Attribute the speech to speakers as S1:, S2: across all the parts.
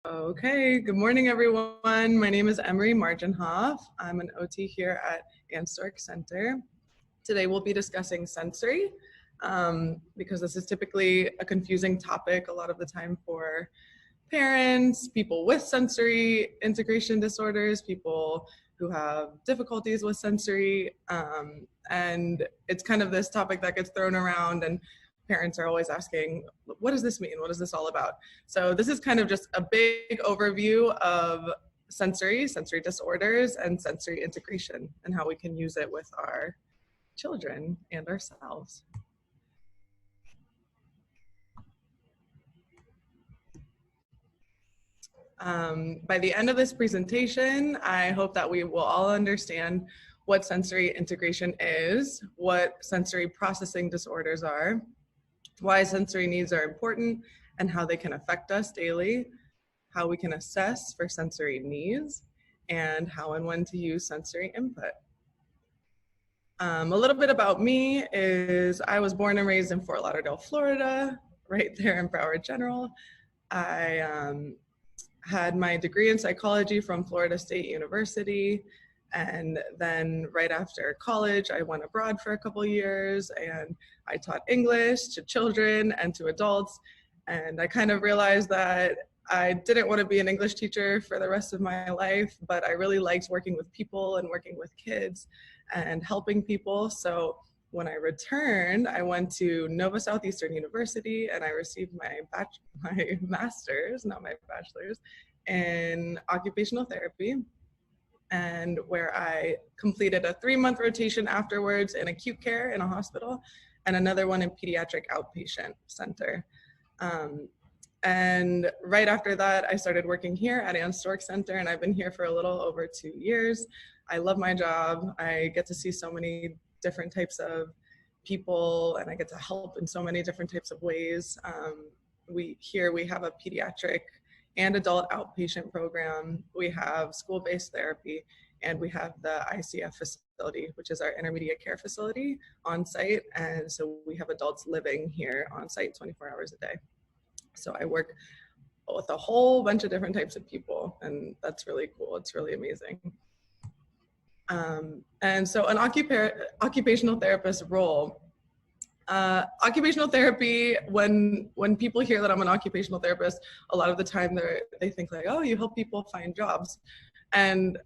S1: Okay, good morning, everyone. My name is Emery Marjenoff. I'm an OT here at Storck Center. Today we'll be discussing sensory because this is typically a confusing topic a lot of the time for parents, people with sensory integration disorders, people who have difficulties with sensory, and it's kind of this topic that gets thrown around, and parents are always asking, what does this mean? What is this all about? So this is kind of just a big overview of sensory disorders, and sensory integration, and how we can use it with our children and ourselves. By the end of this presentation, I hope that we will all understand what sensory integration is, what sensory processing disorders are, why sensory needs are important, and how they can affect us daily, how we can assess for sensory needs, and how and when to use sensory input. A little bit about me is I was born and raised in Fort Lauderdale, Florida, right there in Broward General. I had my degree in psychology from Florida State University. And then right after college, I went abroad for a couple years and I taught English to children and to adults. And I kind of realized that I didn't want to be an English teacher for the rest of my life, but I really liked working with people and working with kids and helping people. So when I returned, I went to Nova Southeastern University and I received my master's, not my bachelor's, in occupational therapy, and where I completed a 3-month rotation afterwards in acute care in a hospital and another one in pediatric outpatient center. And right after that, I started working here at Storck Center, and I've been here for a little over 2 years. I love my job. I get to see so many different types of people, and I get to help in so many different types of ways. We have a pediatric and adult outpatient program. We have school-based therapy, and we have the ICF facility, which is our intermediate care facility on site. And so we have adults living here on site 24 hours a day. So I work with a whole bunch of different types of people, and that's really cool. It's really amazing. And so an occupational therapist role. Occupational therapy, when people hear that I'm an occupational therapist, a lot of the time they think like, oh, you help people find jobs. And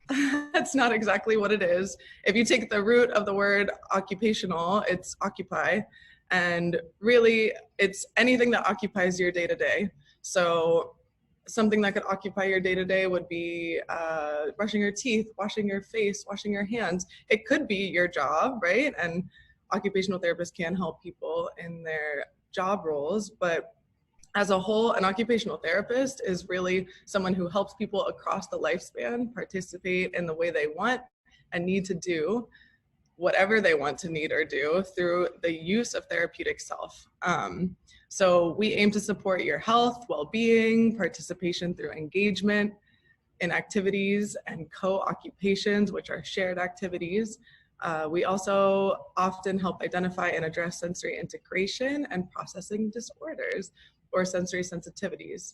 S1: that's not exactly what it is. If you take the root of the word occupational, it's occupy. And really, it's anything that occupies your day-to-day. So something that could occupy your day-to-day would be brushing your teeth, washing your face, washing your hands. It could be your job, right? And occupational therapists can help people in their job roles, but as a whole, an occupational therapist is really someone who helps people across the lifespan participate in the way they want and need to do whatever they want to need or do through the use of therapeutic self. So we aim to support your health, well-being, participation through engagement in activities and co-occupations, which are shared activities. We also often help identify and address sensory integration and processing disorders or sensory sensitivities.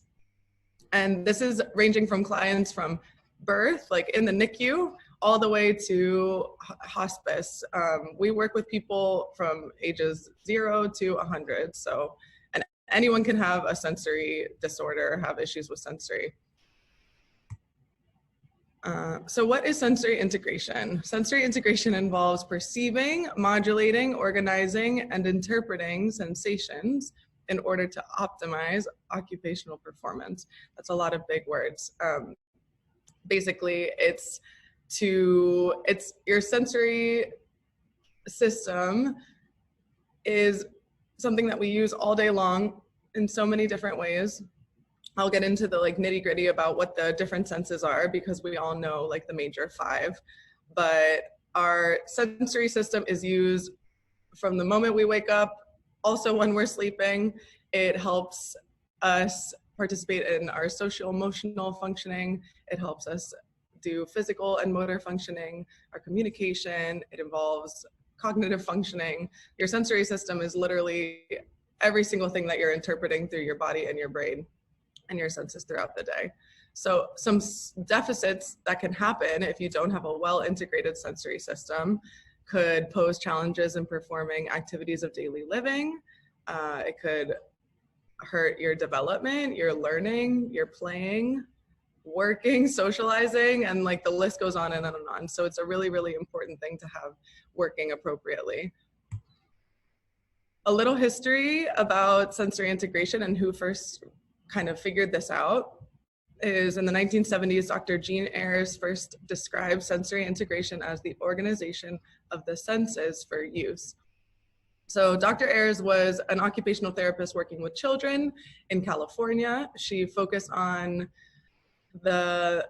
S1: And this is ranging from clients from birth, like in the NICU, all the way to hospice. We work with people from ages 0 to 100. So, and anyone can have a sensory disorder, have issues with sensory. So what is sensory integration? Sensory integration involves perceiving, modulating, organizing, and interpreting sensations in order to optimize occupational performance. That's a lot of big words. Basically, it's your sensory system is something that we use all day long in so many different ways. I'll get into the nitty gritty about what the different senses are because we all know the major 5, but our sensory system is used from the moment we wake up, also when we're sleeping. It helps us participate in our social emotional functioning. It helps us do physical and motor functioning, our communication. It involves cognitive functioning. Your sensory system is literally every single thing that you're interpreting through your body and your brain. and your senses throughout the day. So some deficits that can happen if you don't have a well-integrated sensory system could pose challenges in performing activities of daily living. It could hurt your development, your learning, your playing, working, socializing, and like the list goes on and on and on. So it's a really, really important thing to have working appropriately. A little history about sensory integration and who first kind of figured this out is in the 1970s, Dr. Jean Ayres first described sensory integration as the organization of the senses for use. So Dr. Ayres was an occupational therapist working with children in California. She focused on the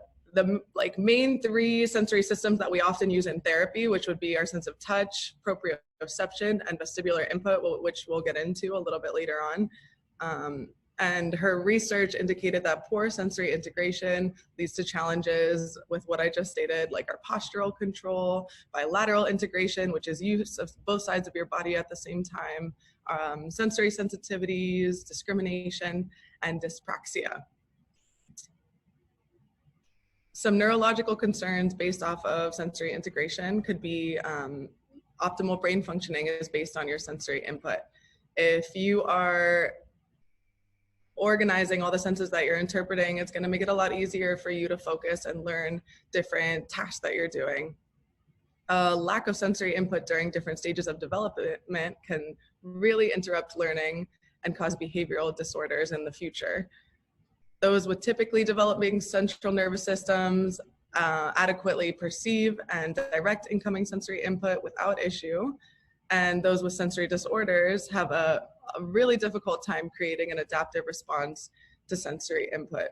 S1: like main three sensory systems that we often use in therapy, which would be our sense of touch, proprioception, and vestibular input, which we'll get into a little bit later on. And her research indicated that poor sensory integration leads to challenges with what I just stated, like our postural control, bilateral integration, which is use of both sides of your body at the same time, sensory sensitivities, discrimination, and dyspraxia. Some neurological concerns based off of sensory integration could be optimal brain functioning is based on your sensory input. If you are organizing all the senses that you're interpreting, it's going to make it a lot easier for you to focus and learn different tasks that you're doing. Lack of sensory input during different stages of development can really interrupt learning and cause behavioral disorders in the future. Those with typically developing central nervous systems adequately perceive and direct incoming sensory input without issue, and those with sensory disorders have a really difficult time creating an adaptive response to sensory input.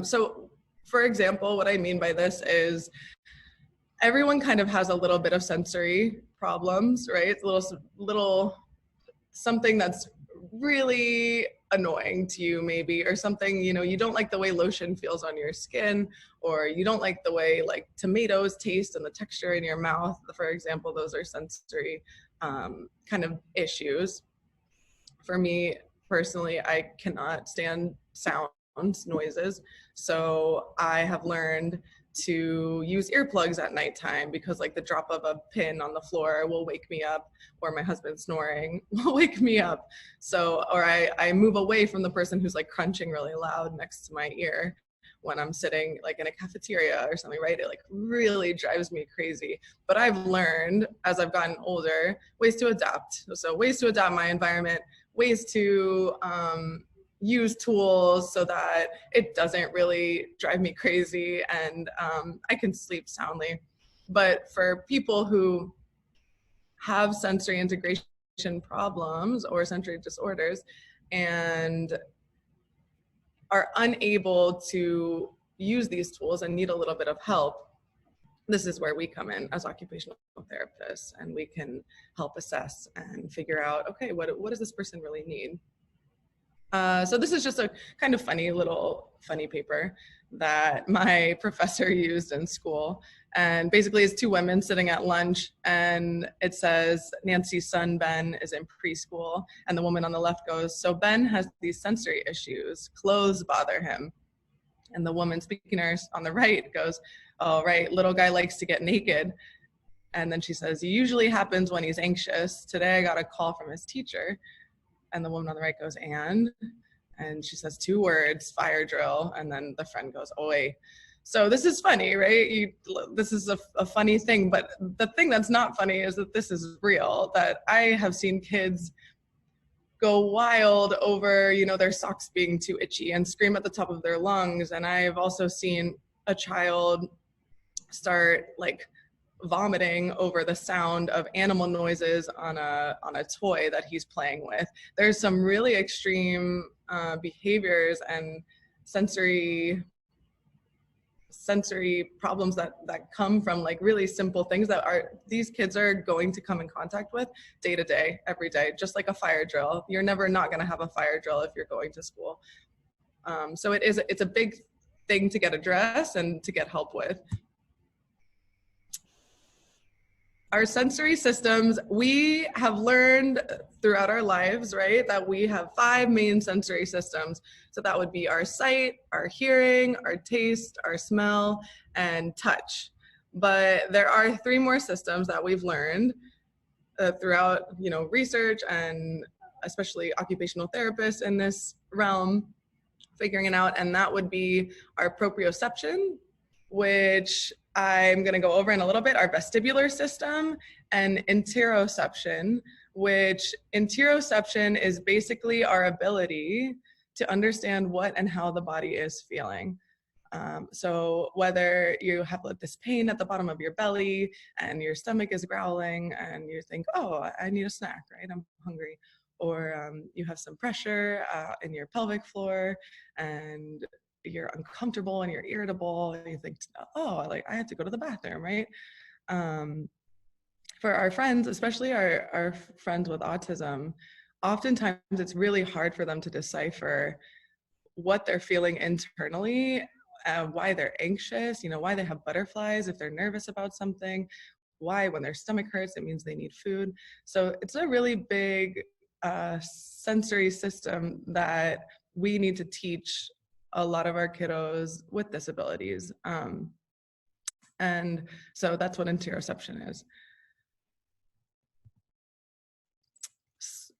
S1: So for example, what I mean by this is everyone kind of has a little bit of sensory problems, right? It's a little something that's really annoying to you maybe, or something, you know, you don't like the way lotion feels on your skin, or you don't like the way like tomatoes taste and the texture in your mouth, for example. Those are sensory kind of issues. For me personally, I cannot stand sounds, noises, so I have learned to use earplugs at nighttime because like the drop of a pin on the floor will wake me up, or my husband snoring will wake me up. So, or I move away from the person who's like crunching really loud next to my ear when I'm sitting like in a cafeteria or something, right? It like really drives me crazy. But I've learned as I've gotten older, ways to adapt. So ways to adapt my environment, ways to use tools so that it doesn't really drive me crazy, and I can sleep soundly. But for people who have sensory integration problems or sensory disorders and are unable to use these tools and need a little bit of help, this is where we come in as occupational therapists, and we can help assess and figure out, okay, what does this person really need? So this is just a kind of funny paper that my professor used in school. And basically it's two women sitting at lunch, and it says Nancy's son, Ben, is in preschool. And the woman on the left goes, so Ben has these sensory issues, clothes bother him. And the woman speaking on the right goes, oh, right, little guy likes to get naked. And then she says, it usually happens when he's anxious. Today I got a call from his teacher. And the woman on the right goes, and she says 2 words, fire drill. And then the friend goes, oi. So this is funny, right? This is a funny thing, but the thing that's not funny is that this is real, that I have seen kids go wild over, you know, their socks being too itchy and scream at the top of their lungs. And I've also seen a child start like vomiting over the sound of animal noises on a toy that he's playing with. There's some really extreme behaviors and sensory problems that come from like really simple things that these kids are going to come in contact with day to day, every day, just like a fire drill. You're never not going to have a fire drill if you're going to school. So it's a big thing to get addressed and to get help with. our sensory systems, we have learned throughout our lives, right, that we have 5 main sensory systems. So that would be our sight, our hearing, our taste, our smell, and touch. But there are 3 more systems that we've learned throughout, research, and especially occupational therapists in this realm figuring it out, and that would be our proprioception, which I'm going to go over in a little bit, our vestibular system, and interoception, which interoception is basically our ability to understand what and how the body is feeling. So whether you have this pain at the bottom of your belly and your stomach is growling and you think, oh, I need a snack, right? I'm hungry. Or you have some pressure in your pelvic floor and you're uncomfortable and you're irritable and you think, oh, I have to go to the bathroom, right? For our friends, especially our friends with autism, oftentimes it's really hard for them to decipher what they're feeling internally, why they're anxious, why they have butterflies if they're nervous about something, why when their stomach hurts, it means they need food. So it's a really big sensory system that we need to teach a lot of our kiddos with disabilities. And so that's what interoception is.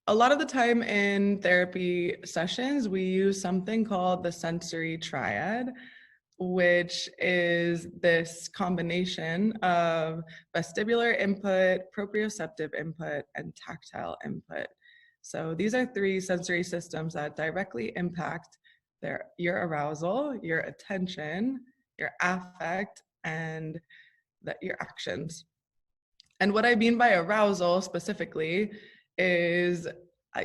S1: A lot of the time in therapy sessions, we use something called the sensory triad, which is this combination of vestibular input, proprioceptive input, and tactile input. So these are 3 sensory systems that directly impact your arousal, your attention, your affect, and your actions. And what I mean by arousal specifically is,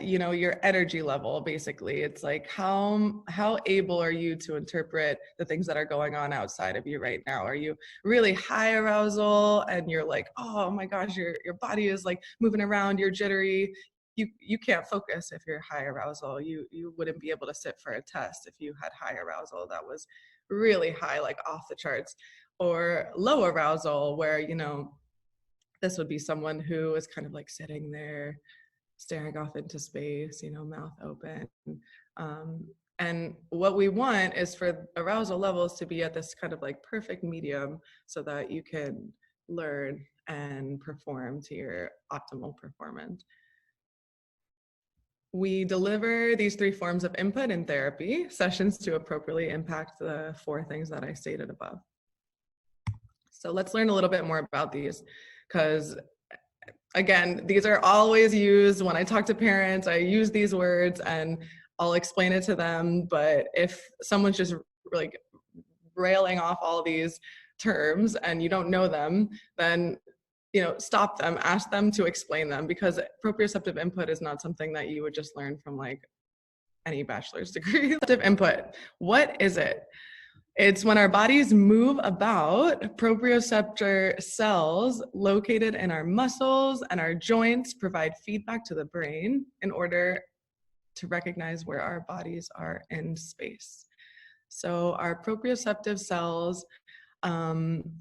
S1: your energy level, basically. It's like how able are you to interpret the things that are going on outside of you right now? Are you really high arousal and you're like, oh my gosh, your body is like moving around, you're jittery. You can't focus if you're high arousal. You wouldn't be able to sit for a test if you had high arousal that was really high, like off the charts. Or low arousal, where, this would be someone who is kind of like sitting there staring off into space, mouth open. And what we want is for arousal levels to be at this kind of like perfect medium so that you can learn and perform to your optimal performance. We deliver these 3 forms of input in therapy sessions to appropriately impact the 4 things that I stated above. So let's learn a little bit more about these, because again, these are always used when I talk to parents. I use these words and I'll explain it to them. But if someone's just like railing off all these terms and you don't know them, then stop them, ask them to explain them, because proprioceptive input is not something that you would just learn from like any bachelor's degree. Input, what is it? It's when our bodies move about, proprioceptor cells located in our muscles and our joints provide feedback to the brain in order to recognize where our bodies are in space. So our proprioceptive cells,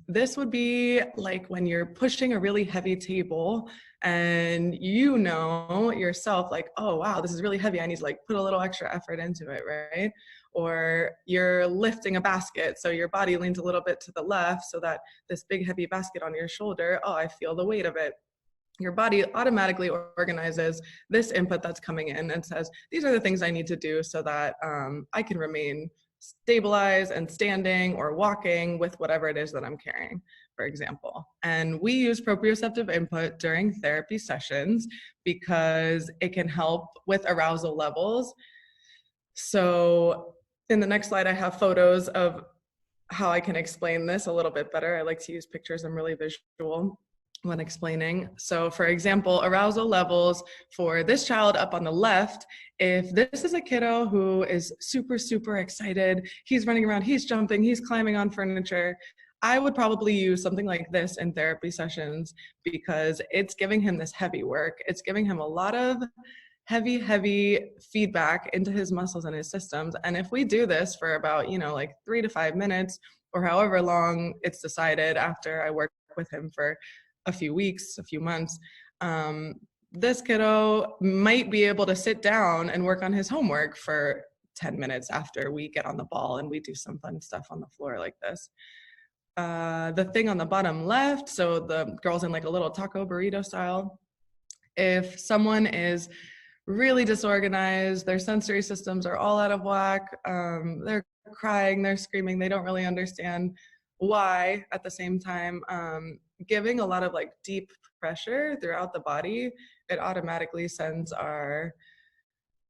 S1: this would be like when you're pushing a really heavy table and yourself like, oh wow, this is really heavy. I need to like put a little extra effort into it, right? Or you're lifting a basket, so your body leans a little bit to the left so that this big heavy basket on your shoulder, oh, I feel the weight of it. Your body automatically organizes this input that's coming in and says, these are the things I need to do so that I can remain stabilized and standing or walking with whatever it is that I'm carrying, for example. And we use proprioceptive input during therapy sessions because it can help with arousal levels. So in the next slide, I have photos of how I can explain this a little bit better. I like to use pictures. I'm really visual when explaining. So for example, arousal levels for this child up on the left, if this is a kiddo who is super, super excited, he's running around, he's jumping, he's climbing on furniture, I would probably use something like this in therapy sessions because it's giving him this heavy work. It's giving him a lot of heavy feedback into his muscles and his systems. And if we do this for about, like 3 to 5 minutes or however long it's decided after I work with him for a few weeks, a few months, this kiddo might be able to sit down and work on his homework for 10 minutes after we get on the ball and we do some fun stuff on the floor like this. The thing on the bottom left, so the girl's in like a little taco burrito style. If someone is really disorganized, their sensory systems are all out of whack, they're crying, they're screaming, they don't really understand why at the same time, giving a lot of like deep pressure throughout the body, it automatically sends our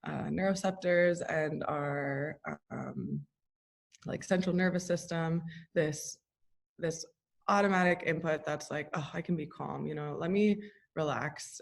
S1: neuroreceptors and our like central nervous system this automatic input that's like, oh, I can be calm, you know, let me relax.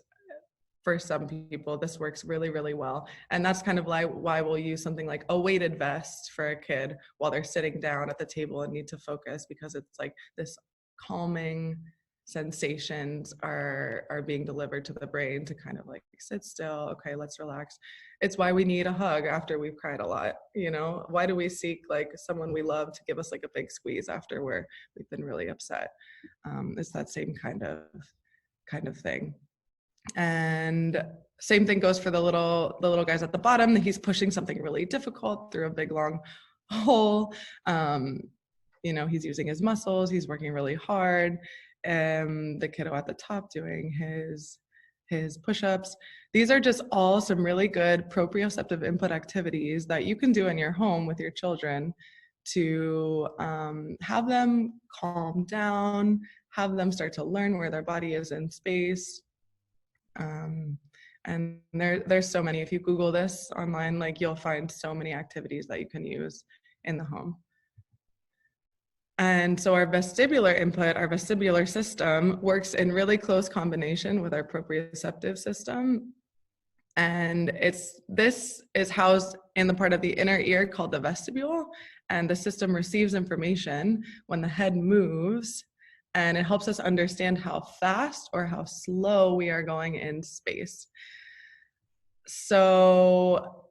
S1: For some people, this works really, really well. And that's kind of why we'll use something like a weighted vest for a kid while they're sitting down at the table and need to focus, because it's like this calming sensations are being delivered to the brain to kind of like sit still, okay, let's relax. It's why we need a hug after we've cried a lot, you know? Why do we seek like someone we love to give us like a big squeeze after we've been really upset? It's that same kind of thing. And same thing goes for the little guys at the bottom. He's pushing something really difficult through a big long hole. You know, he's using his muscles, he's working really hard. The kiddo at the top doing his push-ups. These are just all some really good proprioceptive input activities that you can do in your home with your children to have them calm down, have them start to learn where their body is in space. And there's so many. If you Google this online, like you'll find so many activities that you can use in the home. And so our vestibular input, our vestibular system works in really close combination with our proprioceptive system. And this is housed in the part of the inner ear called the vestibule. And the system receives information when the head moves, and it helps us understand how fast or how slow we are going in space. So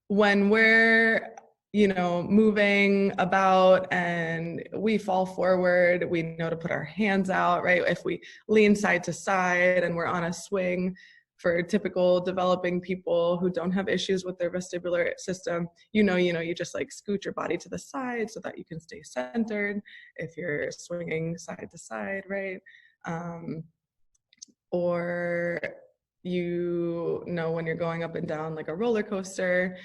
S1: when we're, you know, moving about and we fall forward, we know to put our hands out, right? If we lean side to side and we're on a swing, for typical developing people who don't have issues with their vestibular system, you just like scoot your body to the side so that you can stay centered if you're swinging side to side, right? Or you know, when you're going up and down like a roller coaster,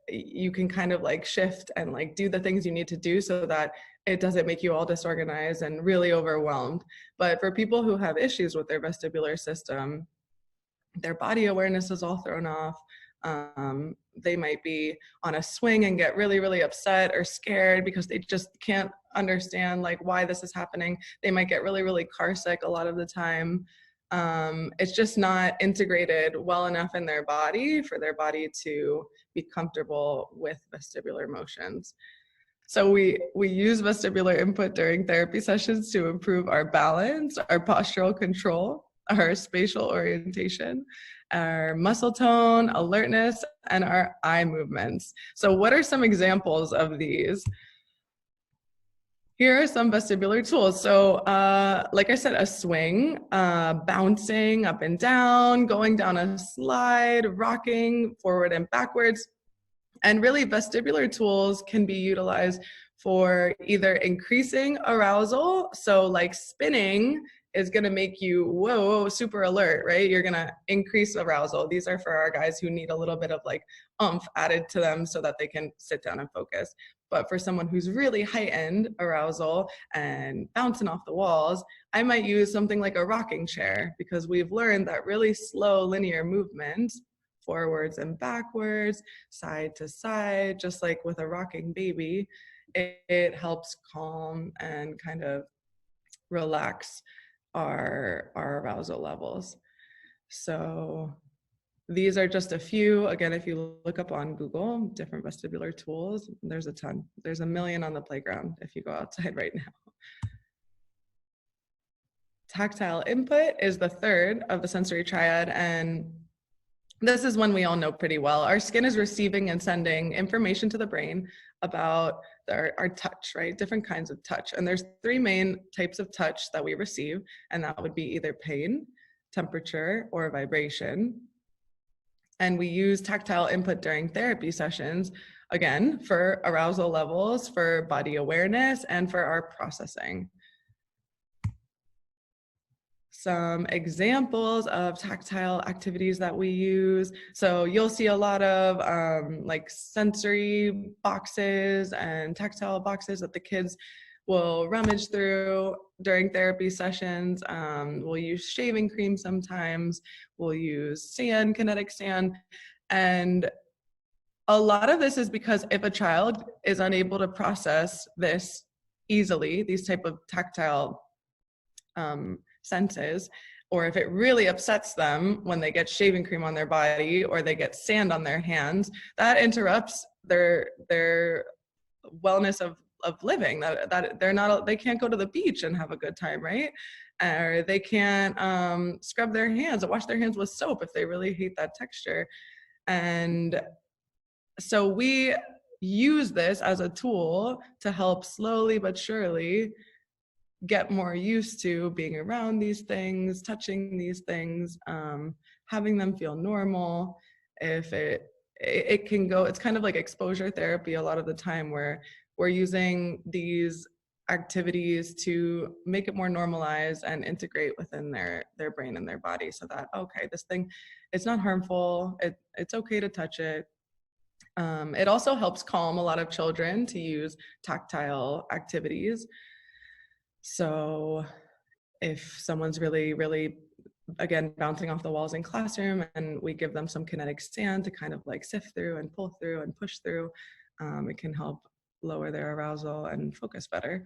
S1: you can kind of like shift and like do the things you need to do so that it doesn't make you all disorganized and really overwhelmed. But for people who have issues with their vestibular system, their body awareness is all thrown off. They might be on a swing and get really, really upset or scared because they just can't understand like why this is happening. They might get really, really car sick a lot of the time. It's just not integrated well enough in their body for their body to be comfortable with vestibular motions. So we use vestibular input during therapy sessions to improve our balance, our postural control, our spatial orientation, our muscle tone, alertness, and our eye movements. So what are some examples of these? Here are some vestibular tools. So like I said, a swing, bouncing up and down, going down a slide, rocking forward and backwards. And really vestibular tools can be utilized for either increasing arousal. So like spinning is going to make you, whoa, super alert, right? You're going to increase arousal. These are for our guys who need a little bit of like oomph added to them so that they can sit down and focus. But for someone who's really heightened arousal and bouncing off the walls, I might use something like a rocking chair, because we've learned that really slow linear movement, forwards and backwards, side to side, just like with a rocking baby, it helps calm and kind of relax our arousal levels. So these are just a few. Again, if you look up on Google, different vestibular tools, there's a ton. There's a million on the playground if you go outside right now. Tactile input is the third of the sensory triad, and this is one we all know pretty well. Our skin is receiving and sending information to the brain about our touch, right? Different kinds of touch. And there's 3 main types of touch that we receive, and that would be either pain, temperature, or vibration. And we use tactile input during therapy sessions, again, for arousal levels, for body awareness, and for our processing. Some examples of tactile activities that we use. So you'll see a lot of like sensory boxes and tactile boxes that the kids will rummage through during therapy sessions. We'll use shaving cream sometimes. We'll use sand, kinetic sand. And a lot of this is because if a child is unable to process this easily, these type of tactile senses, or if it really upsets them when they get shaving cream on their body or they get sand on their hands, that interrupts their wellness of living. That they can't go to the beach and have a good time, right? Or they can't scrub their hands or wash their hands with soap if they really hate that texture. And so we use this as a tool to help slowly but surely get more used to being around these things, touching these things, having them feel normal. If it can go, it's kind of like exposure therapy a lot of the time, where we're using these activities to make it more normalized and integrate within their brain and their body, so that, okay, this thing, it's not harmful, it's okay to touch it. It also helps calm a lot of children to use tactile activities. So if someone's really, really, again, bouncing off the walls in classroom, and we give them some kinetic sand to kind of like sift through and pull through and push through, it can help lower their arousal and focus better.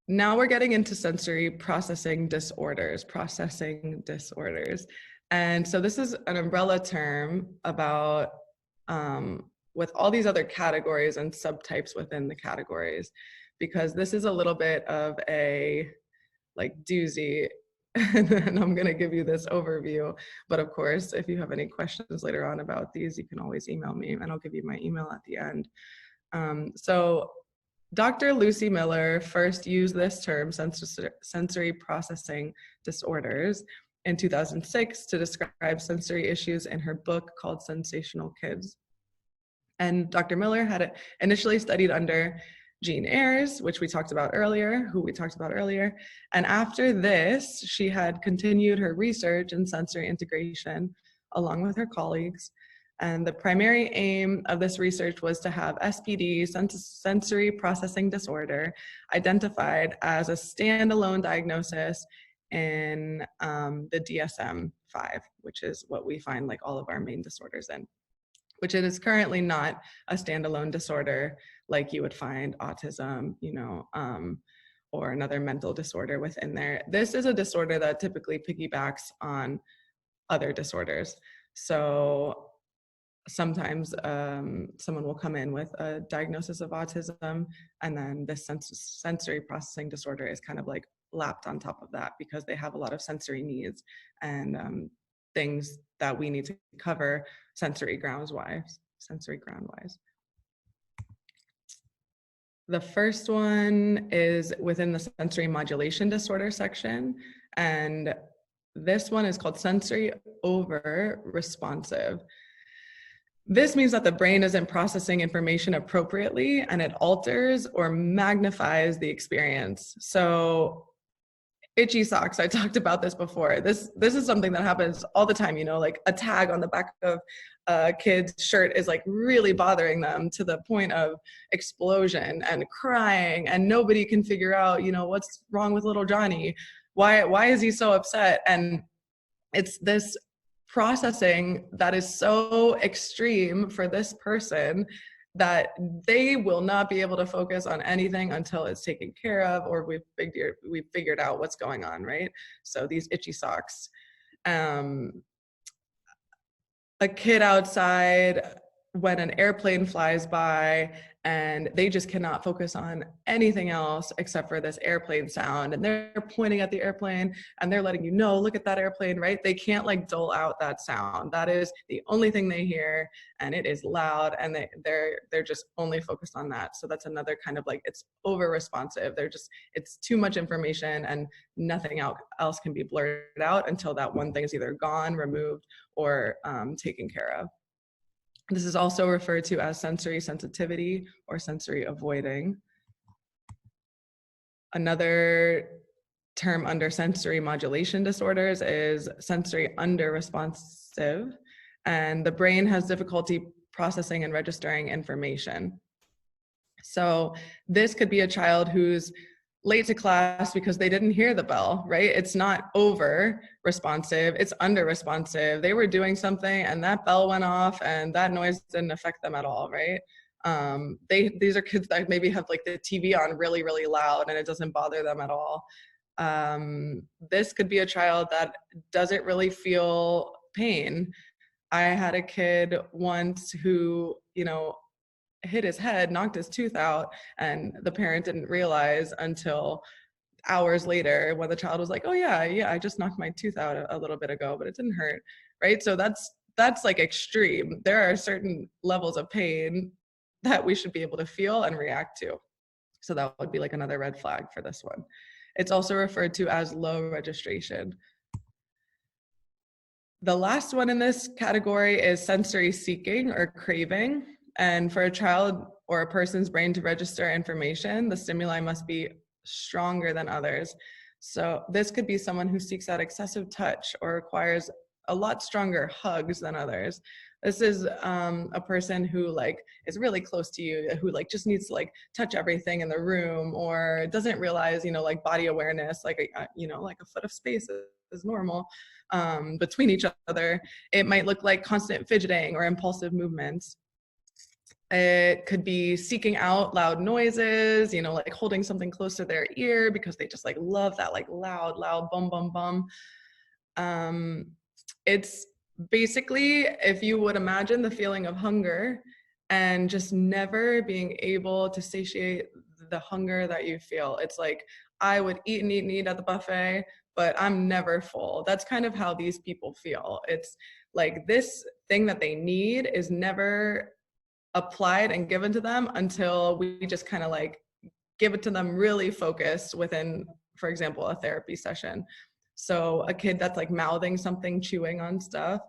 S1: Now we're getting into sensory processing disorders. And so this is an umbrella term about with all these other categories and subtypes within the categories, because this is a little bit of a like doozy. And I'm going to give you this overview. But of course, if you have any questions later on about these, you can always email me, and I'll give you my email at the end. So Dr. Lucy Miller first used this term, sensory processing disorders, in 2006 to describe sensory issues in her book called Sensational Kids. And Dr. Miller had initially studied under Jean Ayres, who we talked about earlier. And after this, she had continued her research in sensory integration along with her colleagues. And the primary aim of this research was to have SPD, sensory processing disorder, identified as a standalone diagnosis in the DSM-5, which is what we find like all of our main disorders in, which it is currently not a standalone disorder like you would find autism, or another mental disorder within there. This is a disorder that typically piggybacks on other disorders. So sometimes someone will come in with a diagnosis of autism, and then this sensory processing disorder is kind of like lapped on top of that, because they have a lot of sensory needs and things that we need to cover sensory ground-wise. The first one is within the sensory modulation disorder section, and this one is called sensory over-responsive. This means that the brain isn't processing information appropriately, and it alters or magnifies the experience. So itchy socks, I talked about this before. This is something that happens all the time, like a tag on the back of a kid's shirt is like really bothering them to the point of explosion and crying, and nobody can figure out, what's wrong with little Johnny? Why is he so upset? And it's this processing that is so extreme for this person that they will not be able to focus on anything until it's taken care of, or we've figured out what's going on, right? So these itchy socks. A kid outside when an airplane flies by and they just cannot focus on anything else except for this airplane sound, and they're pointing at the airplane and they're letting you know, look at that airplane, right? They can't like dull out that sound. That is the only thing they hear, and it is loud, and they're just only focused on that. So that's another kind of like, it's over responsive. It's too much information, and nothing else can be blurred out until that one thing is either gone, removed, or taken care of. This is also referred to as sensory sensitivity or sensory avoiding. Another term under sensory modulation disorders is sensory under-responsive, and the brain has difficulty processing and registering information. So this could be a child who's late to class because they didn't hear the bell, right? It's not over responsive, it's under responsive. They were doing something and that bell went off and that noise didn't affect them at all, right? These are kids that maybe have like the TV on really, really loud and it doesn't bother them at all. This could be a child that doesn't really feel pain. I had a kid once who, hit his head, knocked his tooth out, and the parent didn't realize until hours later when the child was like, oh yeah, I just knocked my tooth out a little bit ago, but it didn't hurt, right? So that's like extreme. There are certain levels of pain that we should be able to feel and react to. So that would be like another red flag for this one. It's also referred to as low registration. The last one in this category is sensory seeking or craving. And for a child or a person's brain to register information, the stimuli must be stronger than others. So this could be someone who seeks out excessive touch or requires a lot stronger hugs than others. This is a person who like is really close to you, who like just needs to like touch everything in the room, or doesn't realize, like body awareness, like like a foot of space is normal between each other. It might look like constant fidgeting or impulsive movements. It could be seeking out loud noises, like holding something close to their ear because they just like love that like loud bum bum bum. It's basically, if you would imagine the feeling of hunger and just never being able to satiate the hunger that you feel. It's like, I would eat and eat and eat at the buffet, but I'm never full. That's kind of how these people feel. It's like this thing that they need is never applied and given to them until we just kind of like give it to them really focused within, for example, a therapy session. So a kid that's like mouthing something, chewing on stuff,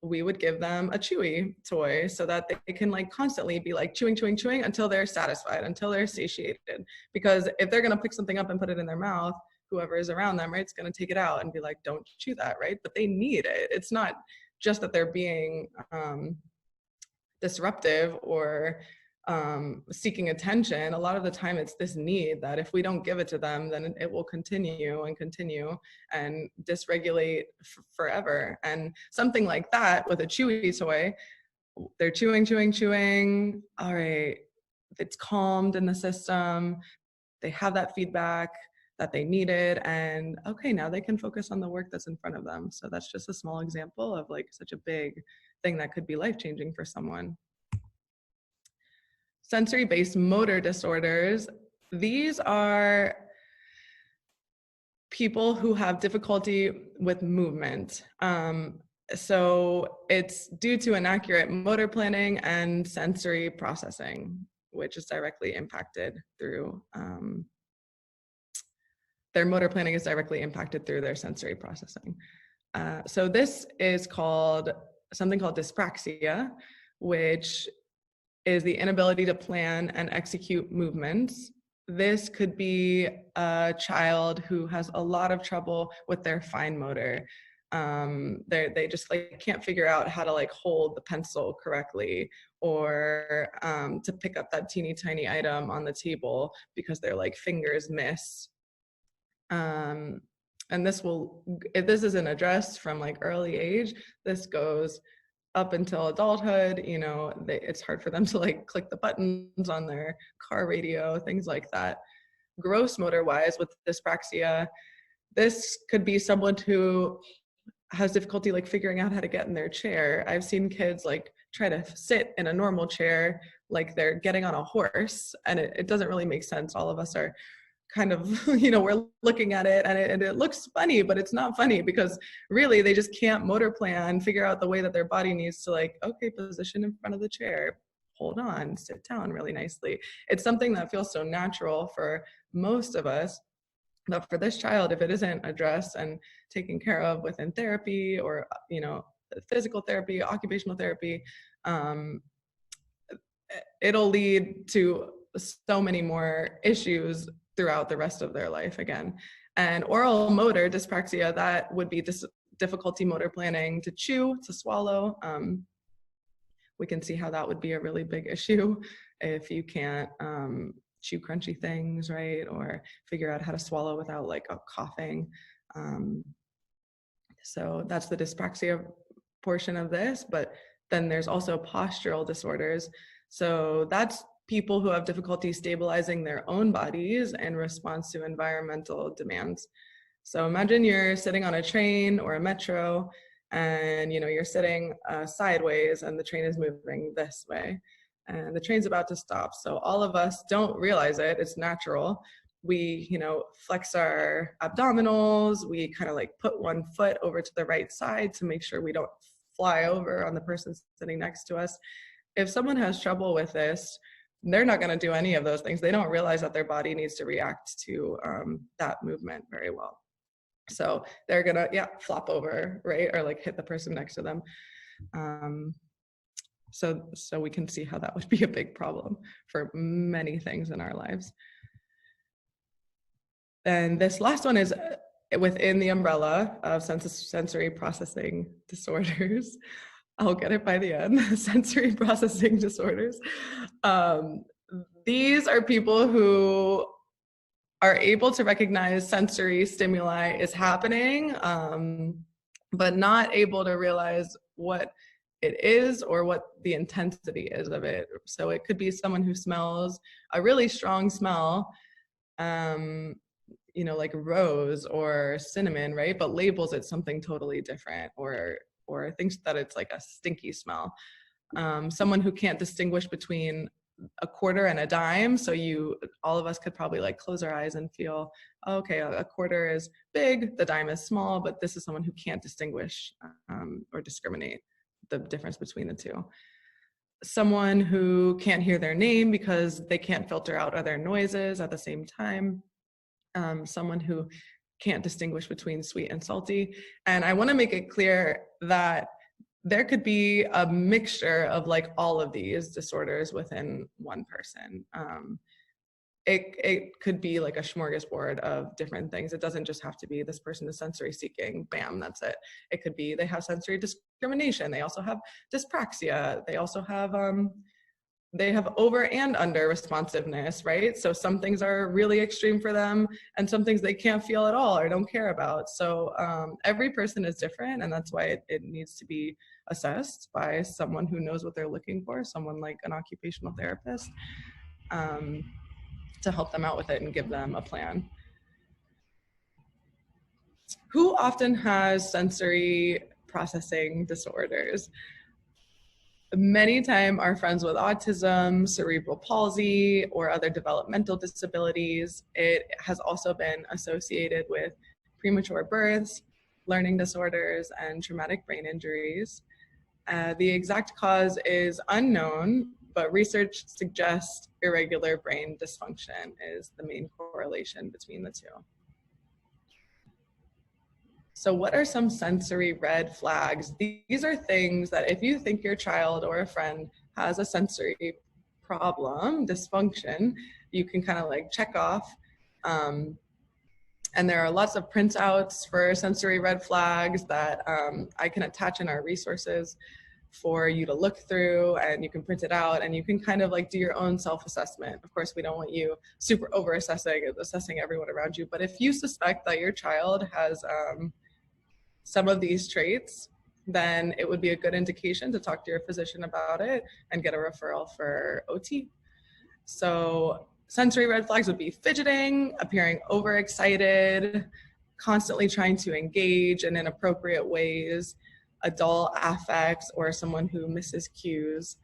S1: we would give them a chewy toy so that they can like constantly be like chewing until they're satisfied, until they're satiated. Because if they're going to pick something up and put it in their mouth, whoever is around them, right, it's going to take it out and be like, don't chew that, right? But they need it. It's not just that they're being disruptive or seeking attention. A lot of the time it's this need that if we don't give it to them, then it will continue and dysregulate forever. And something like that with a chewy toy, they're chewing. All right, it's calmed in the system. They have that feedback that they needed, and okay, now they can focus on the work that's in front of them. So that's just a small example of like such a big thing that could be life-changing for someone. Sensory-based motor disorders. These are people who have difficulty with movement. So it's due to inaccurate motor planning and sensory processing, which is directly impacted through their motor planning is directly impacted through their sensory processing. So this is something called dyspraxia, which is the inability to plan and execute movements. This could be a child who has a lot of trouble with their fine motor. They just like can't figure out how to like hold the pencil correctly, or to pick up that teeny tiny item on the table because their like fingers miss. And if this isn't addressed from like early age, this goes up until adulthood. It's hard for them to like click the buttons on their car radio, things like that. Gross motor wise with dyspraxia, this could be someone who has difficulty like figuring out how to get in their chair. I've seen kids like try to sit in a normal chair like they're getting on a horse, and it doesn't really make sense. All of us are kind of, we're looking at it and it looks funny, but it's not funny, because really they just can't motor plan, figure out the way that their body needs to, like, okay, position in front of the chair, hold on, sit down really nicely. It's something that feels so natural for most of us. But for this child, if it isn't addressed and taken care of within therapy or, physical therapy, occupational therapy, it'll lead to so many more issues throughout the rest of their life again. And oral motor dyspraxia, that would be difficulty motor planning to chew, to swallow. We can see how that would be a really big issue if you can't chew crunchy things, right? Or figure out how to swallow without like coughing. So that's the dyspraxia portion of this, but then there's also postural disorders. So that's people who have difficulty stabilizing their own bodies in response to environmental demands. So imagine you're sitting on a train or a metro, and you're sitting sideways and the train is moving this way and the train's about to stop. So all of us don't realize it, it's natural. We, flex our abdominals, we kind of like put one foot over to the right side to make sure we don't fly over on the person sitting next to us. If someone has trouble with this, they're not going to do any of those things. They don't realize that their body needs to react to that movement very well. So they're going to, flop over, right? Or like hit the person next to them. So we can see how that would be a big problem for many things in our lives. And this last one is within the umbrella of sensory processing disorders. I'll get it by the end. Sensory processing disorders. These are people who are able to recognize sensory stimuli is happening, but not able to realize what it is or what the intensity is of it. So it could be someone who smells a really strong smell, like rose or cinnamon, right? But labels it something totally different, or thinks that it's like a stinky smell. Someone who can't distinguish between a quarter and a dime. So all of us could probably like close our eyes and feel, okay, a quarter is big, the dime is small, but this is someone who can't distinguish or discriminate the difference between the two. Someone who can't hear their name because they can't filter out other noises at the same time. Someone who can't distinguish between sweet and salty. And I want to make it clear that there could be a mixture of like all of these disorders within one person. It could be like a smorgasbord of different things. It doesn't just have to be this person is sensory seeking, bam, that's it. It could be they have sensory discrimination. They also have dyspraxia. They also have over and under responsiveness, right? So some things are really extreme for them and some things they can't feel at all or don't care about. So every person is different, and that's why it needs to be assessed by someone who knows what they're looking for, someone like an occupational therapist, to help them out with it and give them a plan. Who often has sensory processing disorders? Many times our friends with autism, cerebral palsy, or other developmental disabilities. It has also been associated with premature births, learning disorders, and traumatic brain injuries. The exact cause is unknown, but research suggests irregular brain dysfunction is the main correlation between the two. So what are some sensory red flags? These are things that if you think your child or a friend has a sensory problem, dysfunction, you can kind of like check off. And there are lots of printouts for sensory red flags that I can attach in our resources for you to look through, and you can print it out and you can kind of like do your own self-assessment. Of course, we don't want you super assessing everyone around you, but if you suspect that your child has some of these traits, then it would be a good indication to talk to your physician about it and get a referral for OT. So sensory red flags would be fidgeting, appearing overexcited, constantly trying to engage in inappropriate ways, a dull affect or someone who misses cues,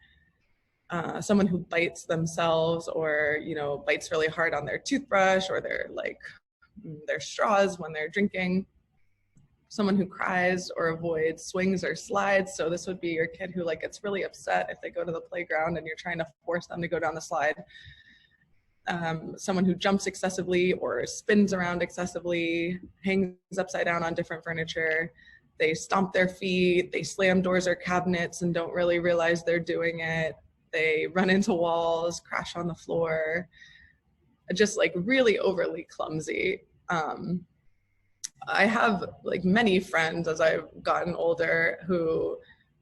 S1: someone who bites themselves or, you know, bites really hard on their toothbrush or their straws when they're drinking, someone who cries or avoids swings or slides. So this would be your kid who like gets really upset if they go to the playground and you're trying to force them to go down the slide. Someone who jumps excessively or spins around excessively, hangs upside down on different furniture. They stomp their feet, they slam doors or cabinets and don't really realize they're doing it. They run into walls, crash on the floor, just like really overly clumsy. I have like many friends as I've gotten older who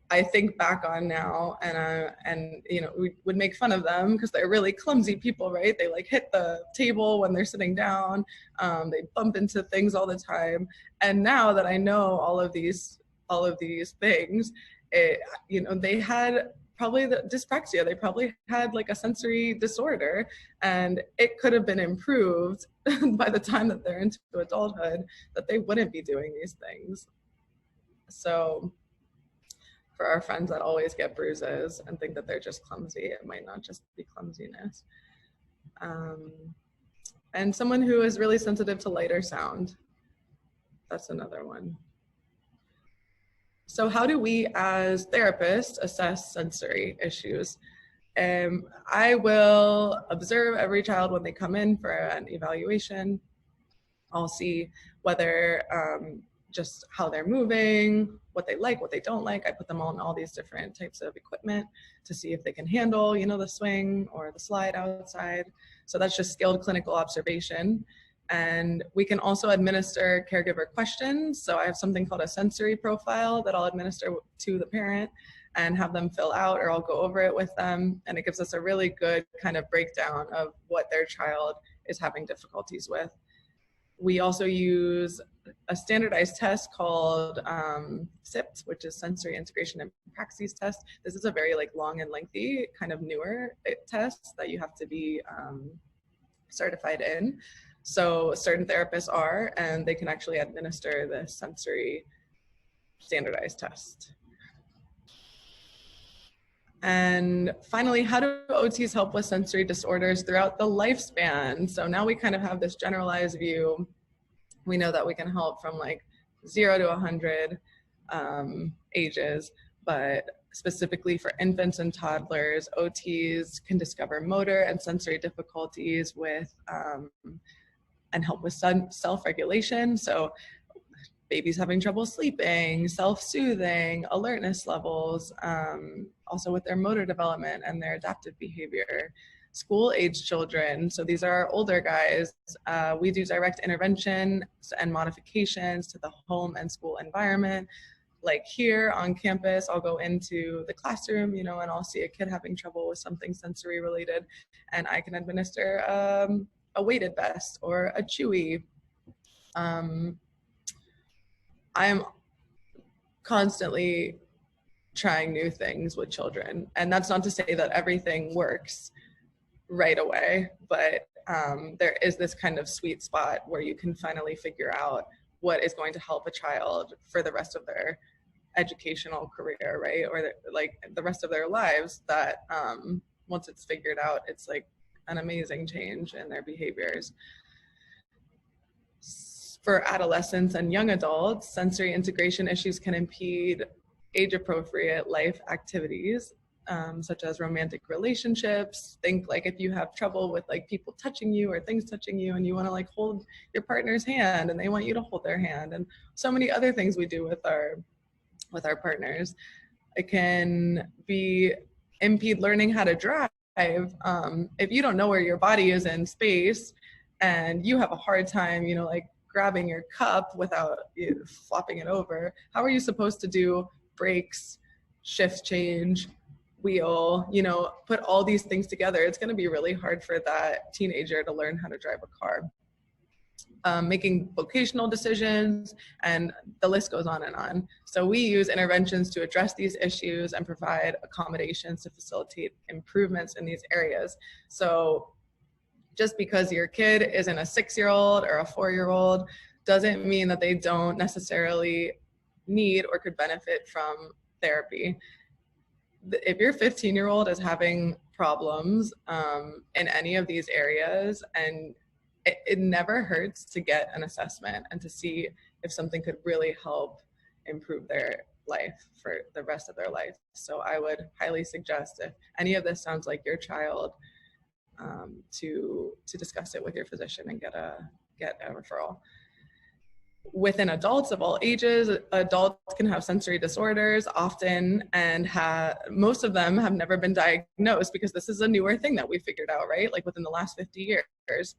S1: I think back on now, and you know, we would make fun of them because they're really clumsy people, right? They like hit the table when they're sitting down. They bump into things all the time. And now that I know all of these things, you know, they had probably the dyspraxia. They probably had like a sensory disorder, and it could have been improved by the time that they're into adulthood, that they wouldn't be doing these things. So for our friends that always get bruises and think that they're just clumsy, it might not just be clumsiness. And someone who is really sensitive to light or sound. That's another one. So how do we as therapists assess sensory issues? I will observe every child when they come in for an evaluation. I'll see whether just how they're moving, what they like, what they don't like. I put them on all these different types of equipment to see if they can handle, you know, the swing or the slide outside. So that's just skilled clinical observation. And we can also administer caregiver questions. So I have something called a sensory profile that I'll administer to the parent and have them fill out, or I'll go over it with them. And it gives us a really good kind of breakdown of what their child is having difficulties with. We also use a standardized test called SIPT, which is Sensory Integration and Praxis Test. This is a very like long and lengthy kind of newer test that you have to be certified in. So certain therapists are, and they can actually administer the sensory standardized test. And finally, how do OTs help with sensory disorders throughout the lifespan? So now we kind of have this generalized view. We know that we can help from like 0 to 100 ages, but specifically for infants and toddlers, OTs can discover motor and sensory difficulties with and help with self-regulation. So babies having trouble sleeping, self-soothing, alertness levels, also with their motor development and their adaptive behavior. School-age children, so these are our older guys, we do direct intervention and modifications to the home and school environment. Like here on campus, I'll go into the classroom, you know, and I'll see a kid having trouble with something sensory related, and I can administer a weighted vest or a Chewy. I'm constantly trying new things with children, and that's not to say that everything works right away, but there is this kind of sweet spot where you can finally figure out what is going to help a child for the rest of their educational career, right? Or like the rest of their lives, that once it's figured out, it's like an amazing change in their behaviors. For adolescents and young adults, sensory integration issues can impede age-appropriate life activities, such as romantic relationships. Think like if you have trouble with like people touching you or things touching you and you want to like hold your partner's hand and they want you to hold their hand, and so many other things we do with our partners. It can impede learning how to drive. If you don't know where your body is in space and you have a hard time, you know, like grabbing your cup without flopping it over, how are you supposed to do brakes, shift change, wheel, you know, put all these things together? It's going to be really hard for that teenager to learn how to drive a car. Making vocational decisions, and the list goes on and on. So we use interventions to address these issues and provide accommodations to facilitate improvements in these areas. So just because your kid isn't a 6-year-old or a 4-year-old doesn't mean that they don't necessarily need or could benefit from therapy. If your 15-year-old is having problems in any of these areas, and it never hurts to get an assessment and to see if something could really help improve their life for the rest of their life. So I would highly suggest, if any of this sounds like your child, to discuss it with your physician and get a referral. Within adults of all ages, adults can have sensory disorders often, and most of them have never been diagnosed, because this is a newer thing that we figured out, right? Like within the last 50 years.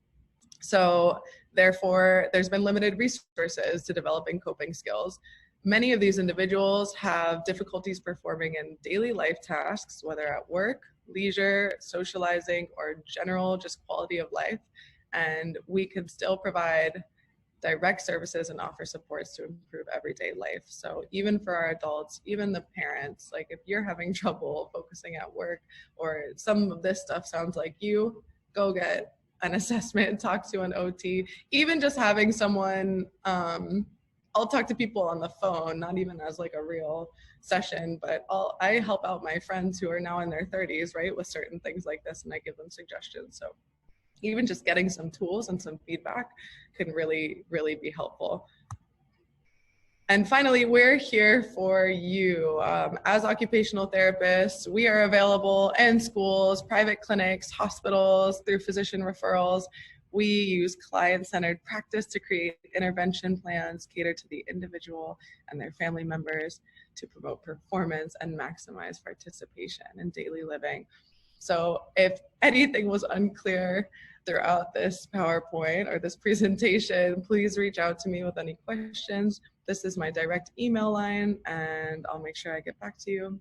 S1: So therefore, there's been limited resources to developing coping skills. Many of these individuals have difficulties performing in daily life tasks, whether at work, leisure, socializing, or general just quality of life. And we can still provide direct services and offer supports to improve everyday life. So even for our adults, even the parents, like if you're having trouble focusing at work, or some of this stuff sounds like you, go get an assessment, talk to an OT. Even just having someone, I'll talk to people on the phone, not even as like a real session, but I help out my friends who are now in their 30s, right, with certain things like this, and I give them suggestions. So even just getting some tools and some feedback can really, really be helpful. And finally, we're here for you. As occupational therapists, we are available in schools, private clinics, hospitals, through physician referrals. We use client-centered practice to create intervention plans, cater to the individual and their family members, to promote performance and maximize participation in daily living. So if anything was unclear throughout this PowerPoint or this presentation, please reach out to me with any questions. This is my direct email line, and I'll make sure I get back to you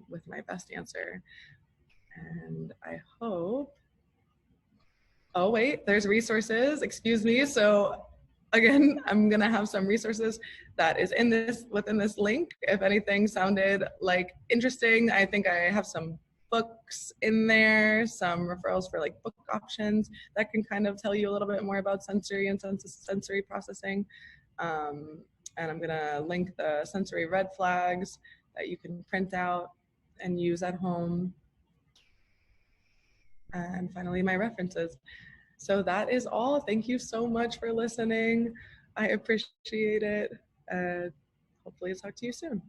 S1: with my best answer. And I hope, oh wait, there's resources, excuse me. So again, I'm gonna have some resources that is within this link. If anything sounded like interesting, I think I have some books in there, some referrals for like book options that can kind of tell you a little bit more about sensory and sensory processing. And I'm gonna link the sensory red flags that you can print out and use at home. And finally, my references. So that is all. Thank you so much for listening. I appreciate it. Hopefully I'll talk to you soon.